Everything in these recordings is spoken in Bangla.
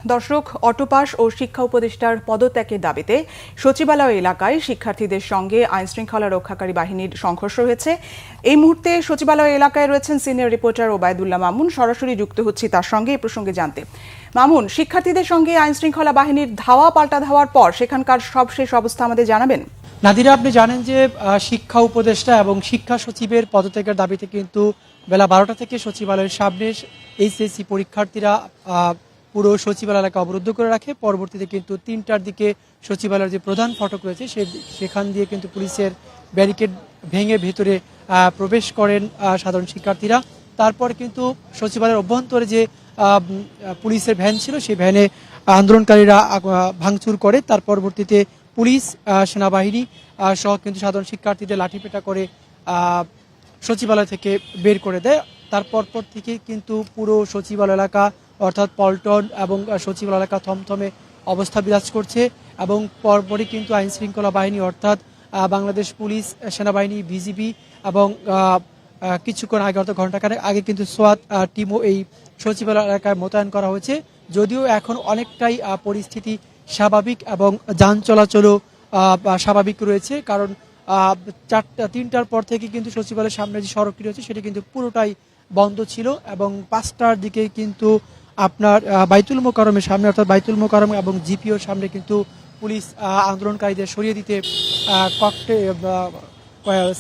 দর্শক, অটোপাস ও শিক্ষা উপদেষ্টার পদত্যাগের দাবিতে সচিবালয় এলাকায় শিক্ষার্থীদের সঙ্গে আইনশৃঙ্খলা রক্ষাকারী বাহিনীর সংঘর্ষ হয়েছে। এই মুহূর্তে সচিবালয় এলাকায় রয়েছেন সিনিয়র রিপোর্টার ওবায়দুল্লাহ মামুন। সরাসরি যুক্ত হচ্ছি তার সঙ্গে এই প্রসঙ্গে জানতে। মামুন, শিক্ষার্থীদের সঙ্গে আইনশৃঙ্খলা বাহিনীর ধাওয়া পাল্টা ধাওয়ার পর সেখানকার সবশেষ অবস্থা আমাদের জানাবেন। নাদিরা, আপনি জানেন যে শিক্ষা উপদেষ্টা এবং শিক্ষা সচিবের পদত্যাগের দাবিতে কিন্তু বেলা 12টা থেকে সচিবালয়ের সামনে এইচএসসি পরীক্ষার্থীরা পুরো সচিবালয় এলাকা অবরুদ্ধ করে রাখে। পরবর্তীতে কিন্তু 3টার দিকে সচিবালয়ের যে প্রধান ফটক রয়েছে সেখান দিয়ে কিন্তু পুলিশের ব্যারিকেড ভেঙে ভেতরে প্রবেশ করেন সাধারণ শিক্ষার্থীরা। তারপর কিন্তু সচিবালয়ের অভ্যন্তরে যে পুলিশের ভ্যান ছিল সেই ভ্যানে আন্দোলনকারীরা ভাঙচুর করে। তার পরবর্তীতে পুলিশ, সেনাবাহিনী সহ কিন্তু সাধারণ শিক্ষার্থীদের লাঠিপেটা করে সচিবালয় থেকে বের করে দেয়। তারপর থেকে কিন্তু পুরো সচিবালয় এলাকা অর্থাৎ পল্টন এবং সচিবালয় এলাকা থমথমে অবস্থা বিরাজ করছে। এবং পরপরই কিন্তু আইনশৃঙ্খলা বাহিনী অর্থাৎ বাংলাদেশ পুলিশ, সেনাবাহিনী, বিজিবি এবং কিছুক্ষণ আগে অর্থাৎ ঘণ্টাখানেক আগে কিন্তু সোয়াত টিমও এই সচিবালয় এলাকায় মোতায়েন করা হয়েছে। যদিও এখন অনেকটাই পরিস্থিতি স্বাভাবিক এবং যান চলাচলও স্বাভাবিক রয়েছে, কারণ 3টার পর থেকে কিন্তু সচিবালয়ের সামনে যে সড়কটি রয়েছে সেটি কিন্তু পুরোটাই বন্ধ ছিল। এবং 5টার দিকে কিন্তু আপনার বাইতুল মোকাররমের সামনে অর্থাৎ বাইতুল মোকাররম এবং জিপিওর সামনে কিন্তু পুলিশ আন্দোলনকারীদের সরিয়ে দিতে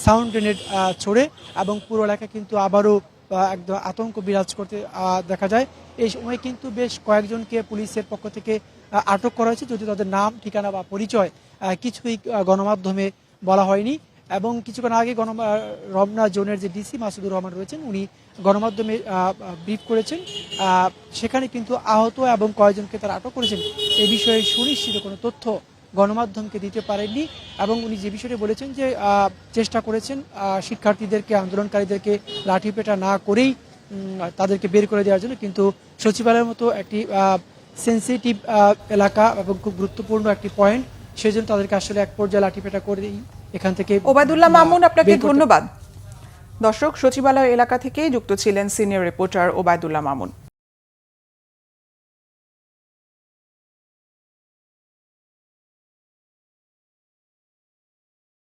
সাউন্ড গ্রেনেড ছোড়ে এবং পুরো এলাকা কিন্তু আবারও একদম আতঙ্ক বিরাজ করতে দেখা যায়। এই সময় কিন্তু বেশ কয়েকজনকে পুলিশের পক্ষ থেকে আটক করা হয়েছে, যদিও তাদের নাম, ঠিকানা বা পরিচয় কিছুই গণমাধ্যমে বলা হয়নি। এবং কিছুক্ষণ আগে রমনা জোনের যে ডিসি মাসুদুর রহমান রয়েছেন, উনি গণমাধ্যমে ব্রিফ করেছেন। সেখানে কিন্তু আহত এবং কয়েকজনকে তারা আটক করেছেন এ বিষয়ে সুনিশ্চিত কোনো তথ্য গণমাধ্যমকে দিতে পারেননি। এবং উনি যে বিষয়টি বলেছেন যে চেষ্টা করেছেন শিক্ষার্থীদেরকে, আন্দোলনকারীদেরকে লাঠিপেটা না করেই তাদেরকে বের করে দেওয়ার জন্য, কিন্তু সচিবালয়ের মতো একটি সেন্সিটিভ এলাকা এবং খুব গুরুত্বপূর্ণ একটি পয়েন্ট, সেজন্য তাদেরকে আসলে এক পর্যায়ে লাঠিপেটা করেই এখান থেকে। ওবায়দুল্লাহ মামুন, আপনাকে ধন্যবাদ। দর্শক, সচিবালয় এলাকা থেকে যুক্ত ছিলেন সিনিয়র রিপোর্টার ওবায়দুল্লাহ মামুন।